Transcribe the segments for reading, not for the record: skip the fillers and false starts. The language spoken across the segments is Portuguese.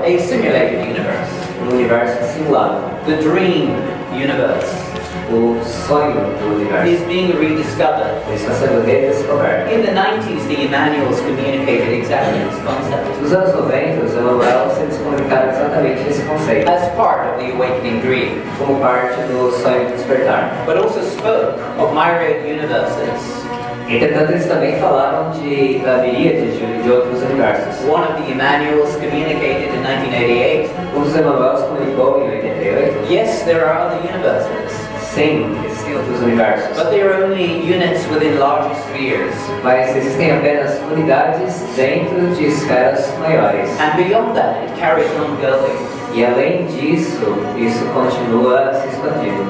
a simulated universe, universo simulado. The dream universe O sonho do universo is being rediscovered. está sendo redescoberto. In the 90s, the Emmanuels communicated exactly this concept Nos anos 90, os Emmanuels se comunicaram exatamente esse conceito, as part of the awakening dream, como parte do sonho de despertar. but also spoke of myriad universes. Entretanto, eles também falaram da miríade de outros universos. One of the Emmanuels communicated in 1988, Dos Emmanuels comunicou em 88. yes, there are other universes, Sim, existem outros universos, but they are only units within larger spheres. mas existem apenas unidades dentro de esferas maiores. And beyond that, it carries on going. E além disso, isso continua se expandindo.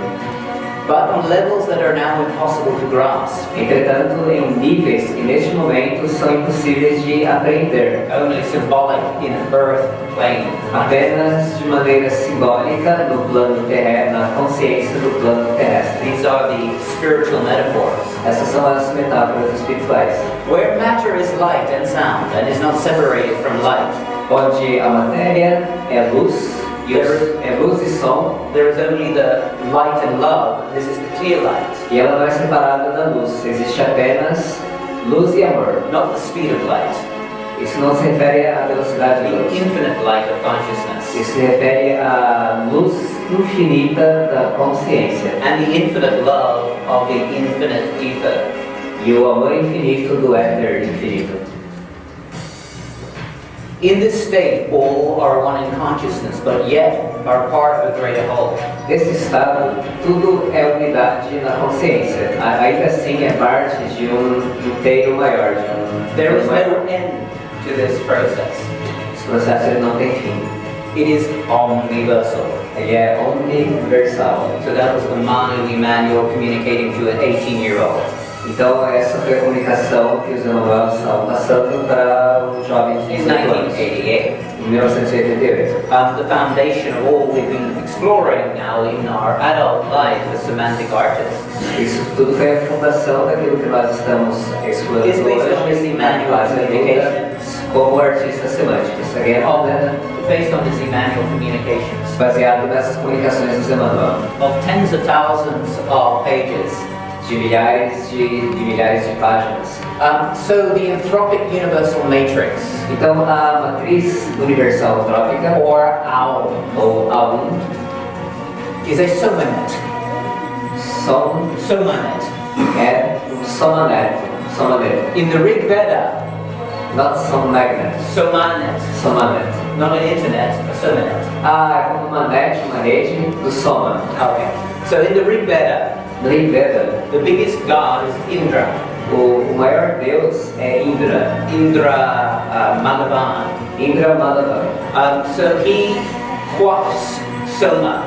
But on levels that are now impossible to grasp, Entretanto, em níveis que neste momento são impossíveis de apreender, only symbolic in earth plane. apenas de maneira simbólica no plano terrestre, na consciência do plano terrestre. These are the spiritual metaphors, Essas são as metáforas espirituais, where matter is light and sound and is not separated from light. onde a matéria é luz e som, There is only the light and love. This is the clear light, e ela não é separada da luz. Existe apenas luz e amor. not the speed of light, Isso não se refere à velocidade da the luz. infinite light of consciousness, Isso se refere à luz infinita da consciência and the infinite love of the infinite ether. e o amor infinito do éter infinito. In this state, all are one in consciousness, but yet are part of a greater whole. Nesse estado, tudo é unidade na consciência. Ainda assim é parte de inteiro maior, de There is todo maior. no end to this process. Esse processo ele não tem fim. It is omniversal. Ele é universal. So that was the mind Emmanuel communicating to an 18-year-old. Então essa foi a comunicação que os Emmanuel estavam passando para um jovem de In 18 anos, 1988. em 1988. The foundation of all we've been exploring now in our adult life as semantic artists Isso tudo foi a fundação daquilo que nós estamos explorando is based on this hoje na Emmanuel fase adulta communications. como artistas semânticos. Again, Based on this Emmanuel communications. baseado nessas comunicações dos Emmanuel, Of tens of thousands of pages. de milhares de páginas. So the anthropic universal matrix, Então a matriz universal antrópica, or OWL, ou AUM, is a somanet. Somanet. é um Somanet, In the RgVeda, not Somagnet, Somanet. Somanet. Not an internet, a somanet. É como uma net, uma rede do Soma. Okay. So in the RgVeda, No RgVeda, the biggest god is Indra. o maior deus é Indra, Indra Madhavan. Indra Madhavan. So he quaffs soma.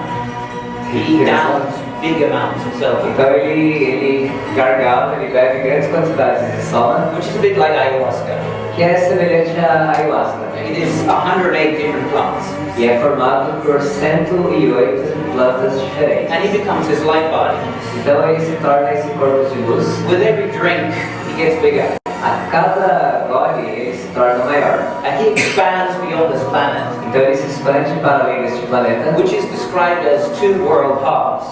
He downs big amounts of soma, Então ele gargala, ele bebe grandes quantidades de Soma, which is a bit like ayahuasca. que é semelhante à ayahuasca. It is 108 different plants. E é formado por 108 plantas diferentes. And he becomes his light body. Então ele se torna esse corpo de luz. With every drink, he gets bigger. A cada gole ele se torna maior. And he expands beyond this planet, Então ele se expande para além deste planeta. which is described as two world halves.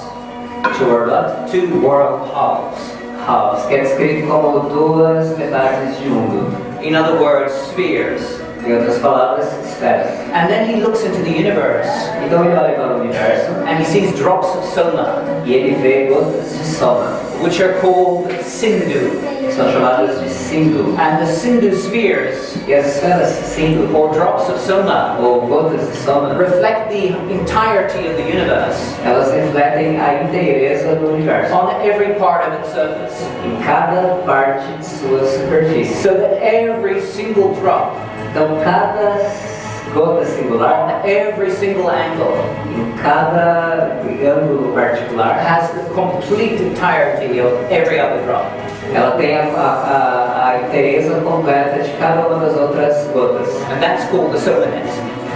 Two world halves, que é descrito como duas metades de mundo. In other words, spheres. Em outras palavras, esferas. And then he looks into the universe Então ele olha para o universo and he sees drops of soma, e ele vê gotas de Soma, which are called Sindhu. que são chamadas de Sindhu. And the Sindhu spheres, E as esferas Sindhu, or drops of soma, ou gotas de Soma, reflect the entirety of the universe elas refletem a inteireza do universo, on every part of its surface. em cada parte de sua superfície. So that every single drop, Então cada gota singular, on every single angle, em cada ângulo particular, has the complete entirety of every other drop. ela tem a inteireza completa de cada uma das outras gotas. And that's called the SOMAnet.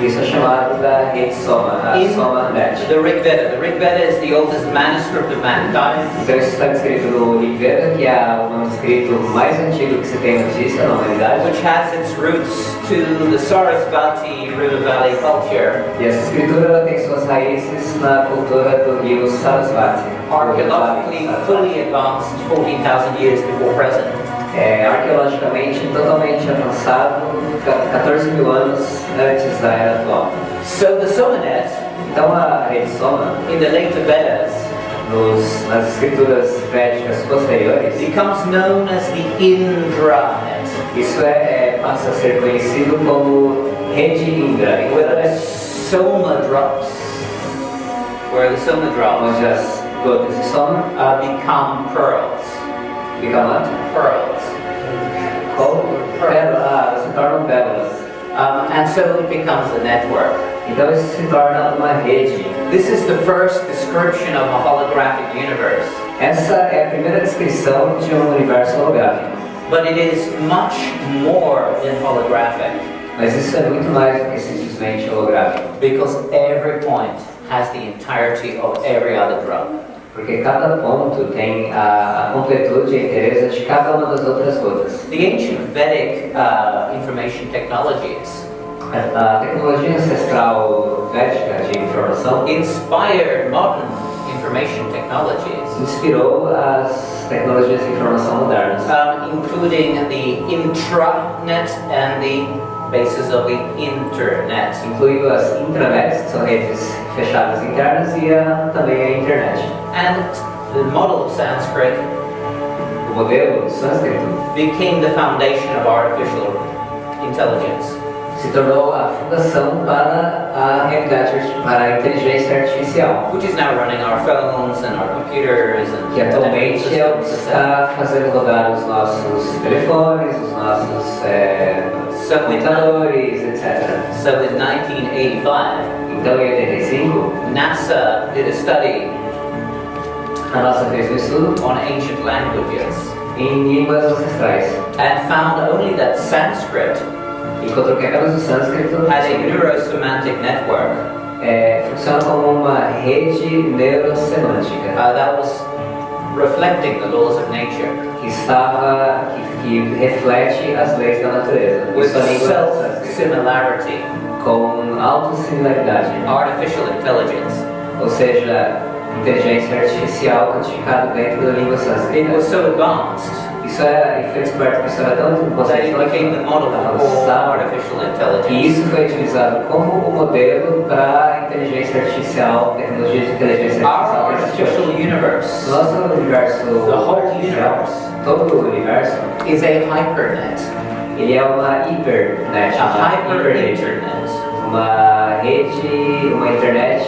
Isso é chamado da rede Soma, a In SOMAnet. the RgVeda is the oldest manuscript of mankind. Então isso está descrito no RgVeda, que é o manuscrito mais antigo que se tem notícia na humanidade, Which has its roots to the Sarasvati River Valley culture, E essa escritura ela tem suas raízes na cultura do rio Sarasvati. archaeologically fully advanced 14,000 years before present. É arqueologicamente totalmente avançado, 14 mil anos antes da era atual. So the Somanet, Então a rede Soma, in the later Vedas, nas escrituras védicas posteriores, becomes known as the Indranet, isso passa a ser conhecido como rede Indra, where the Soma drops, onde as gotas de Soma become pearls. ficam Pearls. se tornam pérolas. And so it becomes a network. Então isso se torna uma rede. This is the first description of a holographic universe, Essa é a primeira descrição de um universo holográfico. but it is much more than holographic, Mas isso é muito mais do que simplesmente holográfico. because every point has the entirety of every other drop. Porque cada ponto tem a completude e a inteireza de cada uma das outras gotas. The ancient Vedic information technologies A tecnologia ancestral védica de informação inspired modern information technologies, inspirou as tecnologias de informação modernas, including the intranet and the basis of the internet. incluindo as intranets, que são redes fechadas internas, e também a internet. And the model of Sanskrit O modelo do sânscrito became the foundation of artificial intelligence. se tornou a fundação para a realidade, para a inteligência artificial, Which is now running our phones and our computers and que atualmente systems. está fazendo rodar os nossos telefones, os nossos computadores, etc. So in 1985, Então, em 85, NASA did a study a NASA fez um estudo on ancient languages em línguas ancestrais. and found only that Sanskrit Encontrou que apenas o sânscrito had a neurosemantic network funciona como uma rede neurosemântica that was reflecting the laws of nature que reflete as leis da natureza. with Isso é a língua sânscrita, self-similarity, com autossimilaridade, artificial intelligence. ou seja, inteligência artificial codificada dentro da língua It sânscrita. was so advanced Isso foi descoberto que isso era tão that it became the model for all avançado, artificial e intelligence. isso foi utilizado como o modelo para a inteligência artificial, tecnologia de inteligência Our artificial. artificial universe, Nosso universo, the whole artificial, universe, todo o universo, is a hypernet, ele é uma hipernet, a uma hyper hiperrede, internet uma rede, uma internet,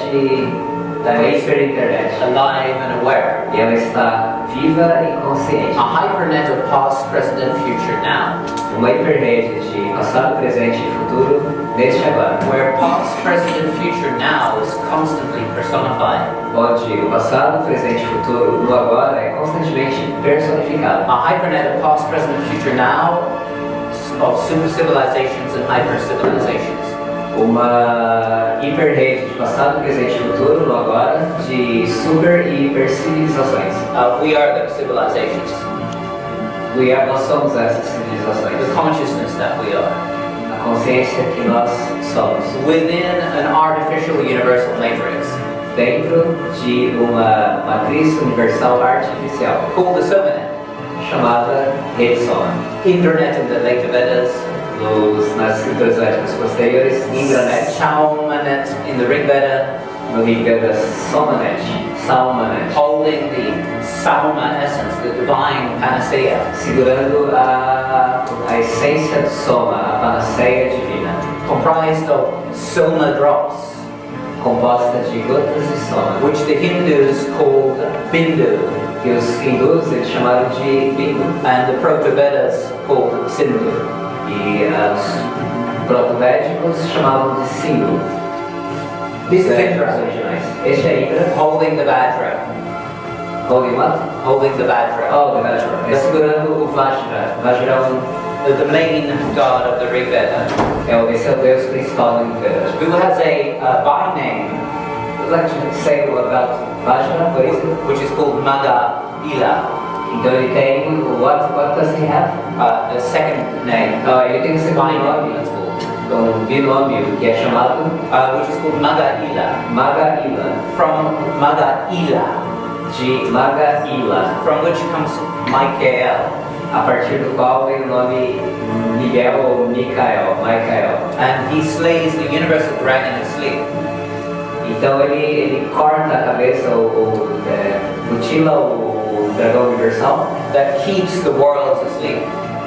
uma hiperinternet. alive and aware. E ela está viva e consciente. A hypernet of past, present, and future now, Uma hiperrede de passado, presente e futuro neste agora, where past, present, and future now is constantly personified. onde o passado, presente e futuro no agora é constantemente personificado. A hypernet of past, present, and future now of super civilizations and hyper civilizations. Uma hiperrede de passado, presente e futuro no agora, de super e hiper civilizações. We are those civilizations, Nós somos essas the civilizações. consciousness that we are, A consciência que nós somos. within an artificial universal matrix Dentro de uma matriz universal artificial, called the Somanet. chamada rede Soma. Internet in the later Vedas, Nas escrituras védicas posteriores, Indranet, SOMANet in the RgVeda, no RgVeda Somanet, Salmanet, holding the Sauma essence, the divine panacea, segurando a essência do Soma, a panaceia divina, comprised of Soma drops, composta de gotas de Soma, which the Hindus called Bindu, que os hindus eles chamaram de Bindu, and the Proto-Vedas called Sindhu. e os proto-védicos chamavam de Sindhu. This is Védicos Indra, originais. Este é Indra, holding the Vajra, holding what? holding the Vajra, Oh, the Vajra. É segurando o Vajra. Vajra the main god of the RgVeda, esse é o deus principal do Veda. who has a by name, Would you like to say about Vajra, por isso? which is called Maga Ila. Então ele tem, what does he have? The second name, Ele tem o segundo by name, nome, that's called. um binômio que é chamado which is called Magaila. Magaila, From Magaila, de Magaila, from which comes Michael. a partir do qual vem o nome Miguel ou Michael. And he slays the universal dragon in sleep. Então ele corta a cabeça ou mutila o dragão universal That keeps the worlds asleep.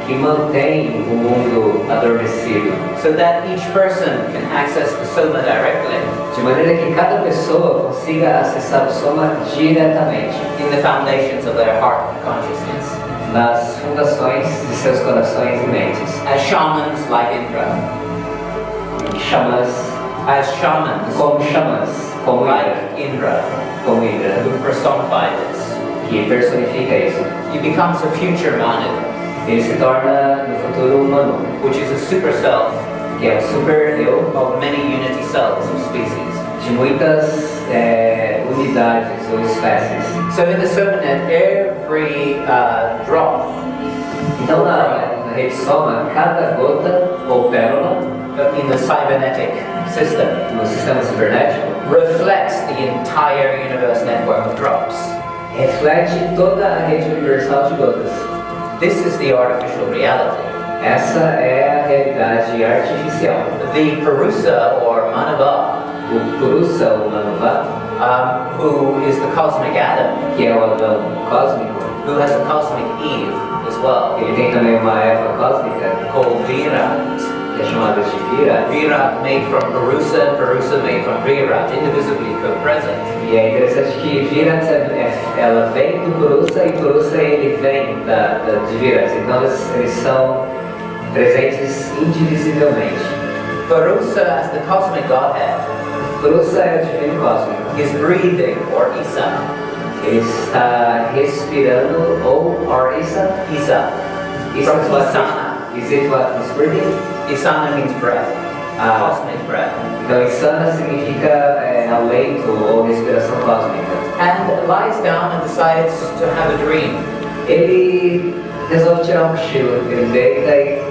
que mantém o mundo adormecido, So that each person can access the Soma directly de maneira que cada pessoa consiga acessar o Soma diretamente in the foundations of their heart consciousness. nas fundações de seus corações e mentes. As shamans like Indra. Xamãs, As shamans como like Indra, Indra, who personify this. que personifica isso. He becomes a future Manu, Ele se torna no futuro humano, which is a super self que é o super eu of many unity cells of species. de muitas unidades ou espécies. So in the SOMANet, every drop Então na rede Soma, cada gota ou pérola in the cybernetic system no sistema cibernético reflects the entire universe network of drops. reflete toda a rede universal de gotas. This is the artificial reality. Essa é a realidade artificial. The Purusa or Manava, O Purusa, o Manava, who is the cosmic Adam, que é o Adão cósmico, who has a cosmic Eve as well, ele tem também uma Eva cósmica, called Virat. que é chamada de Vira, Virat made from Purusa, Purusa made from Virat, indivisibly co-present. e é interessante que Virat, ela vem do Purusa e Purusa ele vem de Virat, então eles são presentes indivisivelmente. Purusa as the cosmic Godhead Purusa é o divino cósmico, is breathing, or Isa. ele está respirando, ou Isa, Isa. From From Isana. Is it what is breathing? Isana means breath, cosmic breath. Então, Isana significa alento ou respiração cósmica. And lies down and decides to have a dream. Ele resolve tirar um cochilo, ele deita e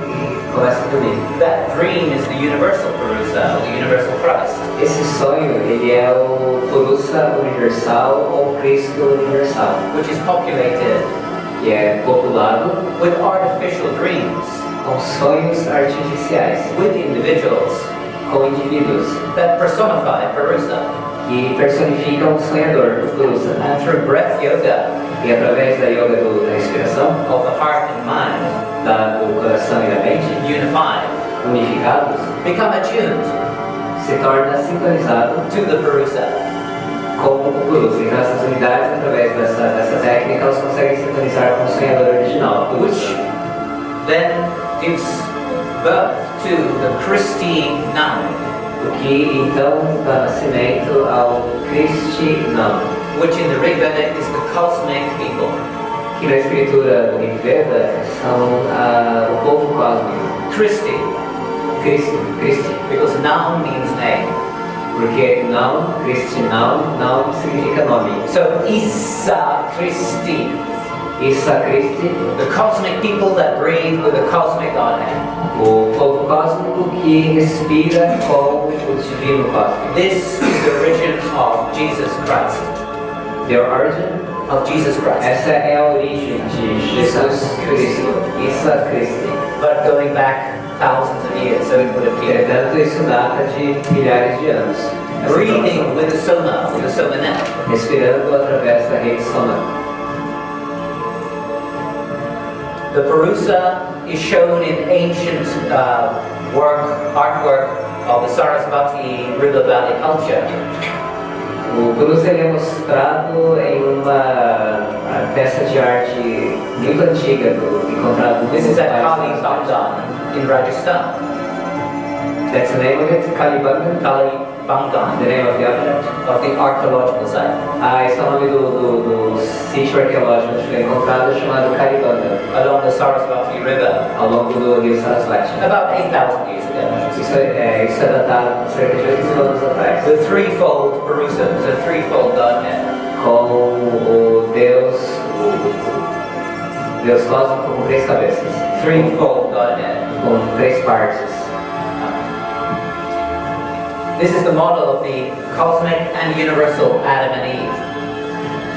começa a dormir. That dream is the universal Purusa, the universal Christ. Esse sonho, ele é o Purusa universal ou Cristo universal, Which is populated que é populado with artificial dreams, com sonhos artificiais, with individuals com indivíduos that personify Purusa. que personificam o sonhador do Purusa. And through breath yoga E através da yoga da respiração, of the heart and mind, do coração e da mente, unified, unificados, become attuned se torna sintonizado to the Purusa. com o Purusa. Então essas unidades, através dessa técnica, elas conseguem sintonizar com o sonhador original, o Which Purusa. then gives birth to the Christi Nam, O que então dá nascimento ao Krishnam, which in the RgVeda is the cosmic people. que na escritura do RgVeda são o povo cósmico. Christi, Christi, because Nam means name. porque não, Krishnam, não significa nome. So Isa Christi, Issa Christi, the cosmic people that breathe with the cosmic Godhead. o povo cósmico que respira com o divino cósmico. This is the origin of Jesus Christ. The origin? Of Jesus Christ. Essa é a origem de Jesus Cristo. Issa Christi. But going back thousands of years, so it would appear. Entretanto, isso data de milhares de anos. Essa Breathing with the Soma, with the SOMANet. respirando através da rede Soma. The Purusa is shown in ancient artwork of the Sarasvati River Valley culture. O Purusa ele é mostrado em uma peça de arte muito antiga, encontrado This is at Kali no Bangan in Rajasthan. That's the name of it? Kalibangan? Kali Bangan, The name of the object? of the archaeological site. Esse é o nome do sítio arqueológico onde foi encontrado, chamado Kalibangan, Along the Sarasvati River, ao longo do rio Sarasvati. about 8,000 years ago. Isso é datado cerca de 8 mil anos atrás. The threefold Purusa, the threefold Godhead. Com o Deus cósmico com 3 cabeças, Threefold Godhead. com 3 partes. This is the model of the cosmic and universal Adam and Eve.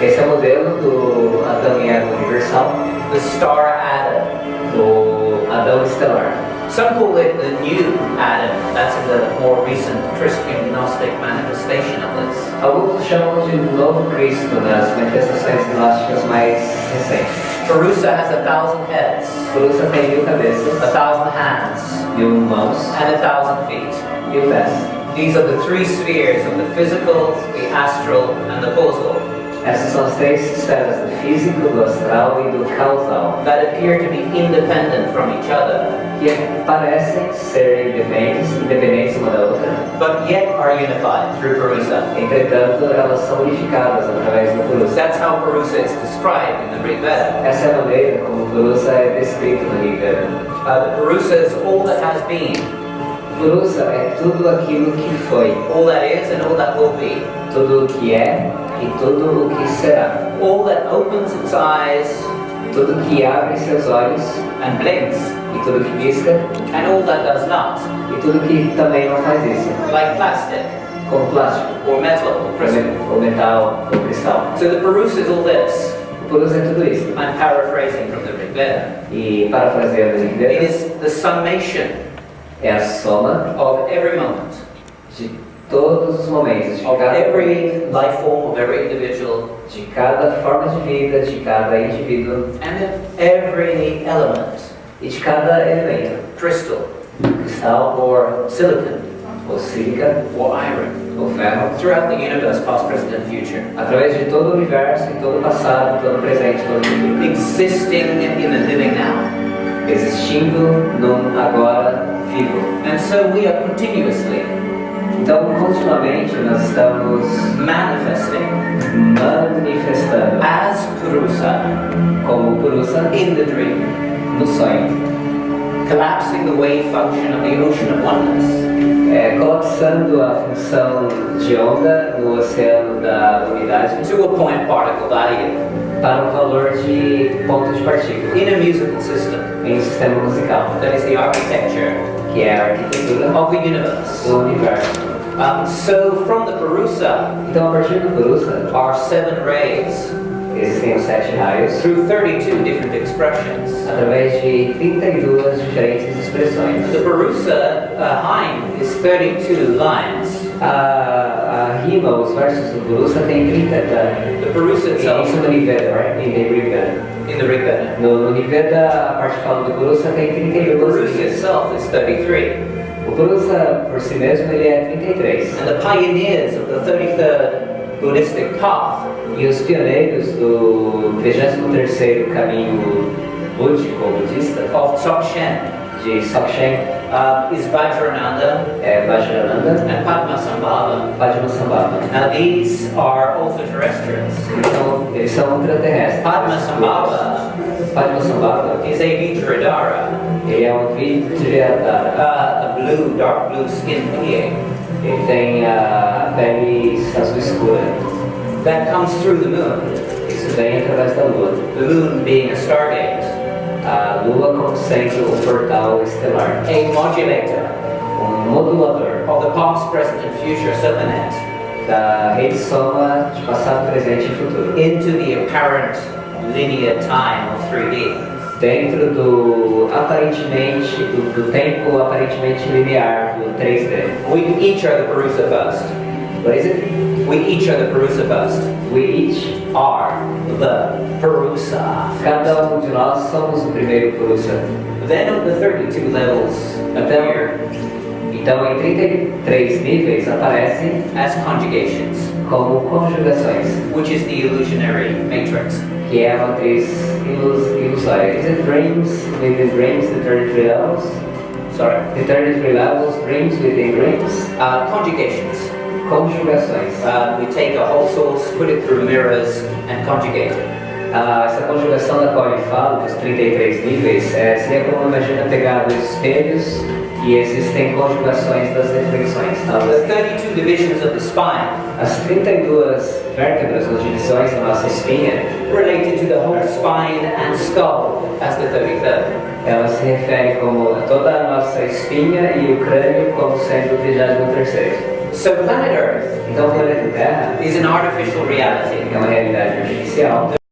Esse é o modelo do Adão e Eva universal, The star Adam. do Adão estelar. Some call it the new Adam. That's the more recent Christian Gnostic manifestation of this. Alguns chamam de novo Cristo nas manifestações gnósticas mais recentes. Parusa has 1,000 heads, Purusa tem 1000 cabeças, 1,000 hands, 1000 mãos and 1,000 feet. 1000 pés. These are the three spheres of the physical, the astral, and the causal Essas são as três esferas do físico, do astral e do causal, that appear to be independent from each other, que parecem ser independentes uma da outra. but yet are unified through Parusa. Entretanto, elas são unificadas através do Purusa. That's how Parusa is described in the RgVeda. Essa é a maneira como o Purusa é descrito no RgVeda. The Parusa is all that has been, Purusa é tudo aquilo que foi, all that is, and all that will be. tudo o que é e tudo o que será, All that opens its eyes tudo que abre seus olhos and blinks, e tudo que pisca and all that does not, e tudo que também não faz isso, like plastic, como plástico, or metal, or crystal. ou metal, ou cristal. So the Parusa is all this. O Purusa é tudo isso. I'm paraphrasing from the RgVeda. E parafraseando o It RgVeda, is the summation é a soma of every moment, de todos os momentos, of every life form, of every individual, de cada forma de vida, de cada indivíduo and of every element, e de cada elemento, crystal, cristal or silicon, ou sílica or iron, ou ferro, throughout the universe, past, present, and future, através de todo o universo, em todo o passado, todo o presente, todo o futuro, existing in the living now. existindo no agora vivo. And so we are continuously Então, continuamente, nós estamos manifesting manifestando as Purusa como Purusa in the dream, no sonho, collapsing the wave function of the ocean of oneness, colapsando a função de onda no oceano da unidade to a point particle value para um valor de ponto de partícula in a musical system em um sistema musical, that is the architecture que é a arquitetura of the universe. do universo. So from the Purusa Então, a partir do Purusa, are 7 rays existem os 7 raios, through 32 different expressions. através de 32 diferentes expressões. The Purusa Haim is 32 lines. A rima, os versos do Purusa tem 30. The Purusa itself Isso no RgVeda, right? Em RgVeda. in the RgVeda. No RgVeda, a parte que fala do Purusa tem The 32 Purusa linhas. itself is 33. O Purusa, por si mesmo, ele é 33. And the pioneers of the 33rd Buddhistic path E os pioneiros do 33º caminho búdico ou budista, of Dzogchen de Dzogchen, is Vajrananda Vajrananda, and Padmasambhava. Padmasambhava. Now these are ultra-terrestrials. Então, eles são ultraterrestres. Padmasambhava Padmasambhava, is a Vajradhara, ele é um Vajradhara. a blue, dark blue skinned being Ele tem a pele azul escura. that comes through the moon, Isso vem através da Lua. the moon being a stargate, A Lua como sendo um portal estelar. a modulator Modulador of the past, present, and future SOMAnet da rede soma de passado, presente e futuro. into the apparent linear time of 3D. Dentro do aparentemente, do tempo aparentemente linear do 3D. We each are the Purusa first. What is it? We each are the Purusa first. We each Are the Purusa. Cada um de nós somos o primeiro Purusa. Then of the 32 levels appear Então, em 33 níveis aparecem as conjugations, como conjugações, which is the illusionary matrix. que é a matriz ilusória. Is it dreams within dreams, the 33 levels? Sorry. The 33 levels, dreams within dreams? Conjugations. Conjugações. We take a whole source, put it through mirrors, and conjugate it. Essa conjugação da qual ele fala, dos 33 níveis, seria como imagina pegar dois espelhos e existem conjugações das reflexões. The 32 divisions of the spine As 32 vértebras ou divisões da nossa espinha, related to the whole spine and skull as the 33rd. elas se referem como toda a nossa espinha e o crânio como sendo o 33º. So planet Earth Então o planeta Terra is an artificial reality. é uma realidade artificial.